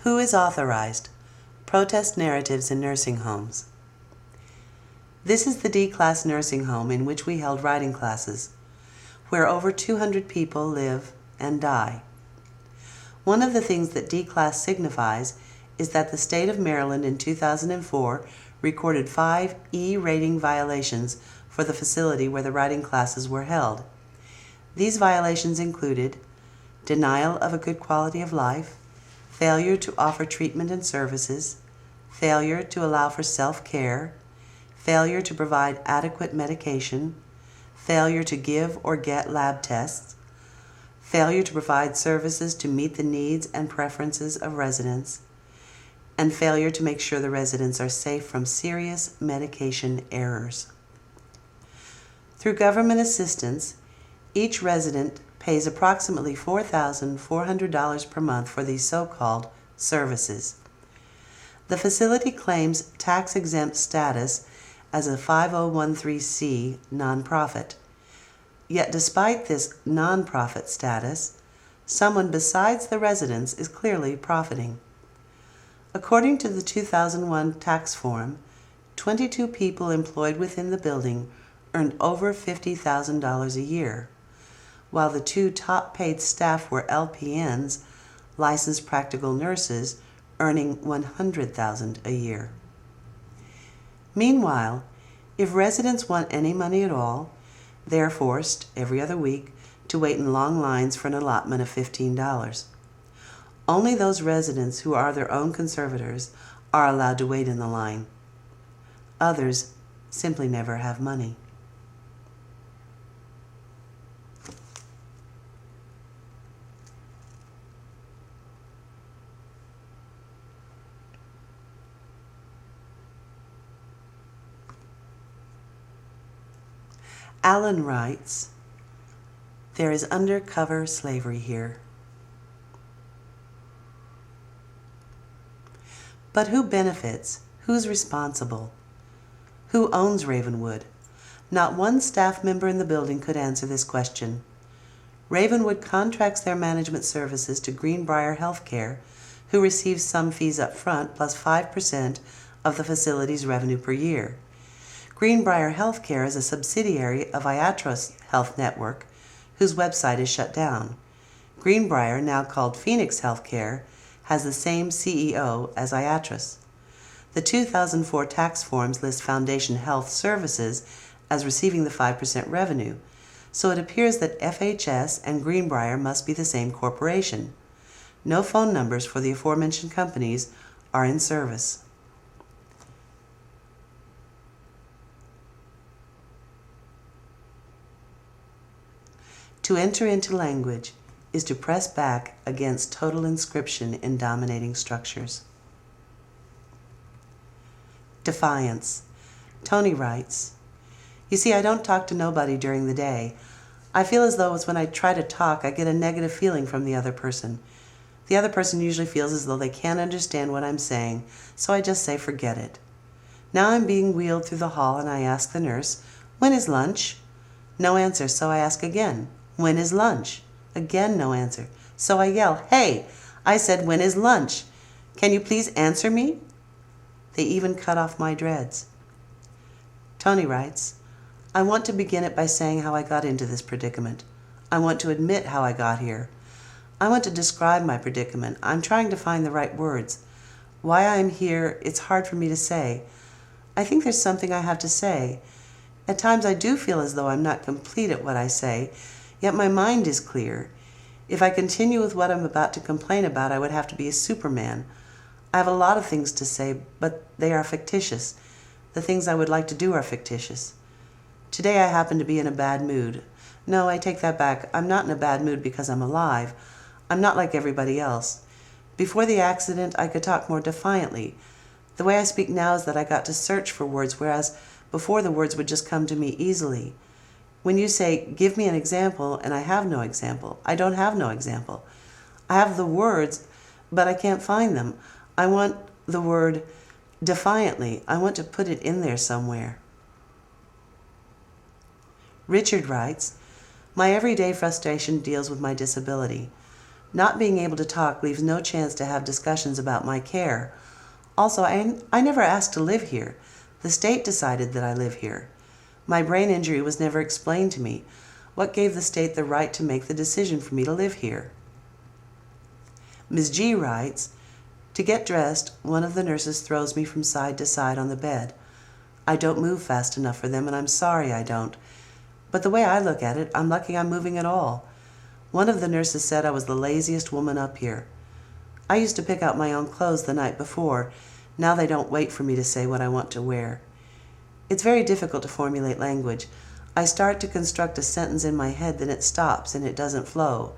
Who is authorized? Protest narratives in nursing homes. This is the D-class nursing home in which we held writing classes, where over 200 people live and die. One of the things that D-class signifies is that the state of Maryland in 2004 recorded 5 E rating violations for the facility where the writing classes were held. These violations included denial of a good quality of life, failure to offer treatment and services, failure to allow for self-care, failure to provide adequate medication, failure to give or get lab tests, failure to provide services to meet the needs and preferences of residents, and failure to make sure the residents are safe from serious medication errors. Through government assistance, each resident pays approximately $4,400 per month for these so-called services. The facility claims tax-exempt status as a 5013C nonprofit. Yet despite this nonprofit status, someone besides the residents is clearly profiting. According to the 2001 tax form, 22 people employed within the building earned over $50,000 a year, while the 2 top-paid staff were LPNs, licensed practical nurses, earning $100,000 a year. Meanwhile, if residents want any money at all, they are forced, every other week, to wait in long lines for an allotment of $15. Only those residents who are their own conservators are allowed to wait in the line. Others simply never have money. Allen writes, "There is undercover slavery here. But who benefits? Who's responsible? Who owns Ravenwood? Not one staff member in the building could answer this question. Ravenwood contracts their management services to Greenbrier Healthcare, who receives some fees up front plus 5% of the facility's revenue per year. Greenbrier Healthcare is a subsidiary of Iatros Health Network, whose website is shut down. Greenbrier, now called Phoenix Healthcare, has the same CEO as Iatros. The 2004 tax forms list Foundation Health Services as receiving the 5% revenue, so it appears that FHS and Greenbrier must be the same corporation. No phone numbers for the aforementioned companies are in service." To enter into language is to press back against total inscription in dominating structures. Defiance. Tony writes, "You see, I don't talk to nobody during the day. I feel as though it's when I try to talk, I get a negative feeling from the other person. The other person usually feels as though they can't understand what I'm saying, so I just say forget it. Now I'm being wheeled through the hall and I ask the nurse, 'When is lunch?' No answer, so I ask again, 'When is lunch?' Again no answer, so I yell, 'Hey, I said when is lunch? Can you please answer me?' They even cut off my dreads." Tony writes, "I want to begin it by saying how I got into this predicament. I want to admit how I got here. I want to describe my predicament. I'm trying to find the right words. Why I am here, it's hard for me to say. I think there's something I have to say. At times I do feel as though I'm not complete at what I say, yet my mind is clear. If I continue with what I'm about to complain about, I would have to be a Superman. I have a lot of things to say, but they are fictitious. The things I would like to do are fictitious. Today I happen to be in a bad mood. No, I take that back. I'm not in a bad mood because I'm alive. I'm not like everybody else. Before the accident, I could talk more defiantly. The way I speak now is that I got to search for words, whereas before the words would just come to me easily. When you say, 'Give me an example,' and I have no example, I don't have no example. I have the words, but I can't find them. I want the word defiantly. I want to put it in there somewhere." Richard writes, "My everyday frustration deals with my disability. Not being able to talk leaves no chance to have discussions about my care. Also, I never asked to live here. The state decided that I live here. My brain injury was never explained to me. What gave the state the right to make the decision for me to live here? Ms. G writes, to get dressed, one of the nurses throws me from side to side on the bed. I don't move fast enough for them, and I'm sorry I don't. But the way I look at it, I'm lucky I'm moving at all. One of the nurses said I was the laziest woman up here. I used to pick out my own clothes the night before. Now they don't wait for me to say what I want to wear. It's very difficult to formulate language. I start to construct a sentence in my head, then it stops and it doesn't flow.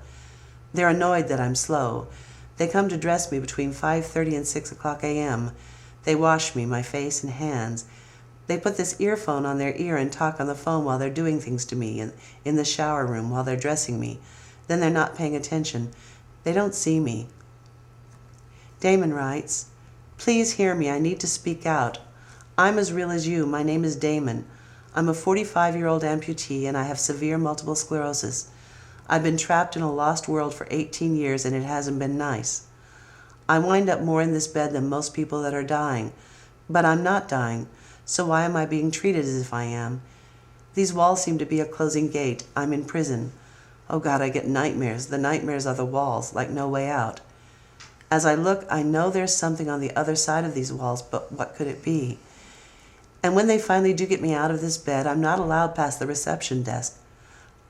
They're annoyed that I'm slow. They come to dress me between 5:30 and 6 o'clock a.m. They wash me, my face and hands. They put this earphone on their ear and talk on the phone while they're doing things to me, in the shower room while they're dressing me. Then they're not paying attention. They don't see me. Damon writes, please hear me. I need to speak out. I'm as real as you. My name is Damon. I'm a 45-year-old amputee and I have severe multiple sclerosis. I've been trapped in a lost world for 18 years and it hasn't been nice. I wind up more in this bed than most people that are dying. But I'm not dying, so why am I being treated as if I am? These walls seem to be a closing gate. I'm in prison. Oh God, I get nightmares. The nightmares are the walls, like no way out. As I look, I know there's something on the other side of these walls, but what could it be? And when they finally do get me out of this bed, I'm not allowed past the reception desk.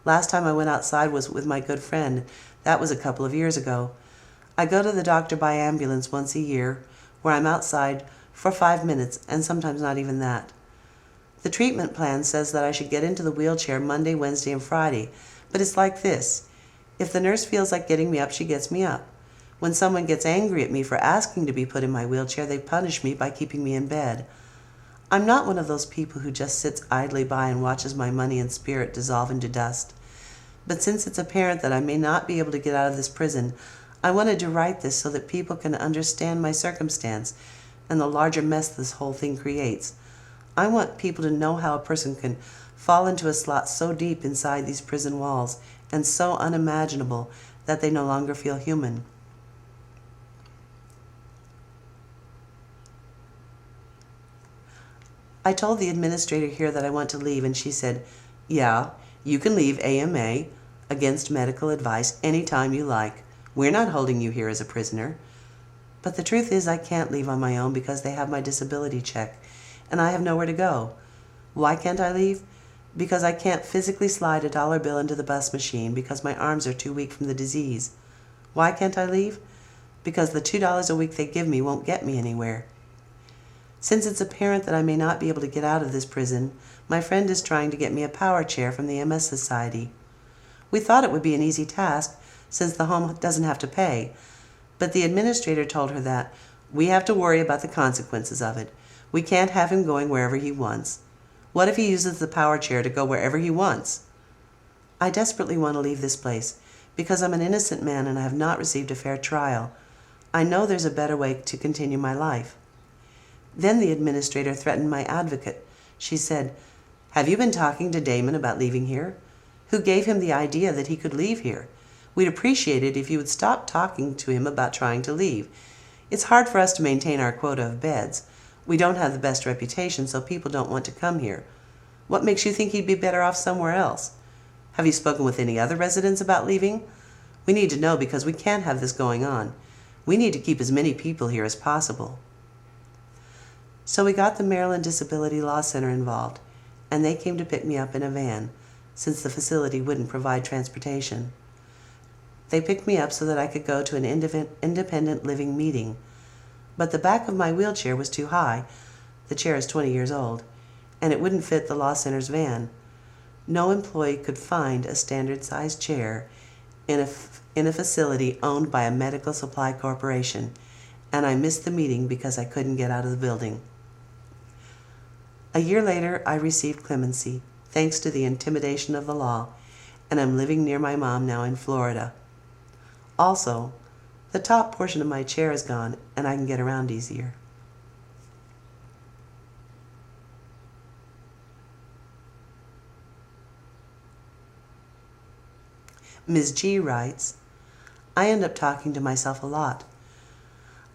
Last time I went outside was with my good friend. That was a couple of years ago. I go to the doctor by ambulance once a year, where I'm outside for 5 minutes, and sometimes not even that. The treatment plan says that I should get into the wheelchair Monday, Wednesday, and Friday, but it's like this. If the nurse feels like getting me up, she gets me up. When someone gets angry at me for asking to be put in my wheelchair, they punish me by keeping me in bed. I'm not one of those people who just sits idly by and watches my money and spirit dissolve into dust. But since it's apparent that I may not be able to get out of this prison, I wanted to write this so that people can understand my circumstance and the larger mess this whole thing creates. I want people to know how a person can fall into a slot so deep inside these prison walls and so unimaginable that they no longer feel human. I told the administrator here that I want to leave, and she said, yeah, you can leave AMA, against medical advice, anytime you like. We're not holding you here as a prisoner. But the truth is I can't leave on my own because they have my disability check, and I have nowhere to go. Why can't I leave? Because I can't physically slide a dollar bill into the bus machine because my arms are too weak from the disease. Why can't I leave? Because the $2 a week they give me won't get me anywhere. Since it's apparent that I may not be able to get out of this prison, my friend is trying to get me a power chair from the MS Society. We thought it would be an easy task, since the home doesn't have to pay, but the administrator told her that we have to worry about the consequences of it. We can't have him going wherever he wants. What if he uses the power chair to go wherever he wants? I desperately want to leave this place, because I'm an innocent man and I have not received a fair trial. I know there's a better way to continue my life. Then the administrator threatened my advocate. She said, have you been talking to Damon about leaving here? Who gave him the idea that he could leave here? We'd appreciate it if you would stop talking to him about trying to leave. It's hard for us to maintain our quota of beds. We don't have the best reputation, so people don't want to come here. What makes you think he'd be better off somewhere else? Have you spoken with any other residents about leaving? We need to know because we can't have this going on. We need to keep as many people here as possible. So we got the Maryland Disability Law Center involved, and they came to pick me up in a van, since the facility wouldn't provide transportation. They picked me up so that I could go to an independent living meeting, but the back of my wheelchair was too high. The chair is 20 years old, and it wouldn't fit the law center's van. No employee could find a standard-sized chair in a facility owned by a medical supply corporation, and I missed the meeting because I couldn't get out of the building. A year later, I received clemency, thanks to the intimidation of the law, and I'm living near my mom now in Florida. Also, the top portion of my chair is gone, and I can get around easier. Ms. G writes, I end up talking to myself a lot.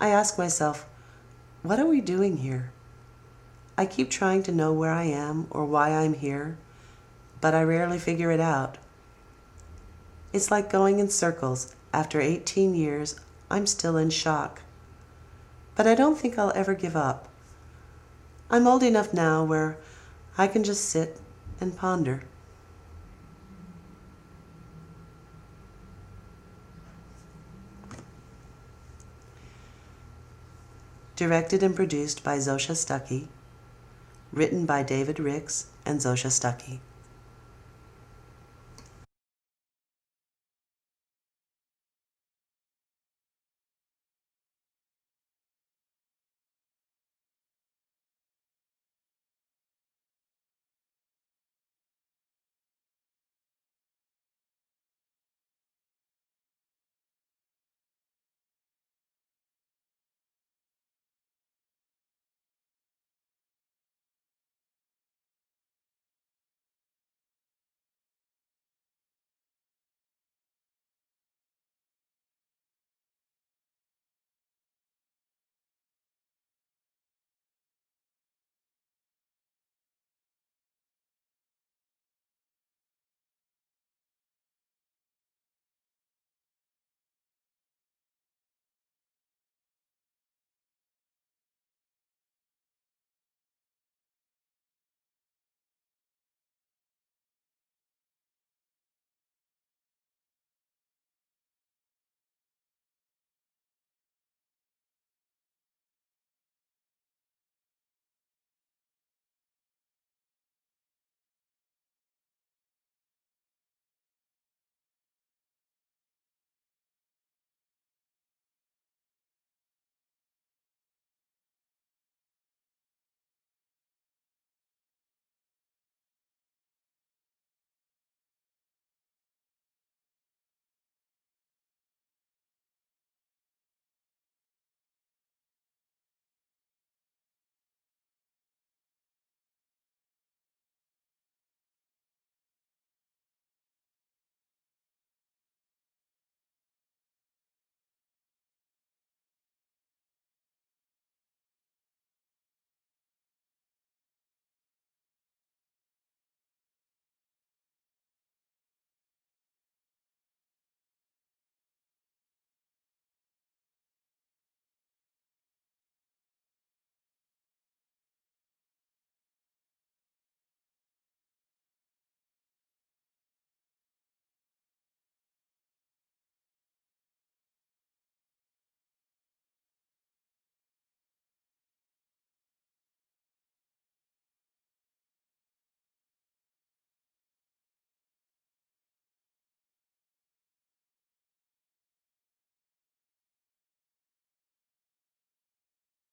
I ask myself, what are we doing here? I keep trying to know where I am or why I'm here, but I rarely figure it out. It's like going in circles. After 18 years, I'm still in shock. But I don't think I'll ever give up. I'm old enough now where I can just sit and ponder. Directed and produced by Zosha Stuckey. Written by David Ricks and Zosha Stuckey.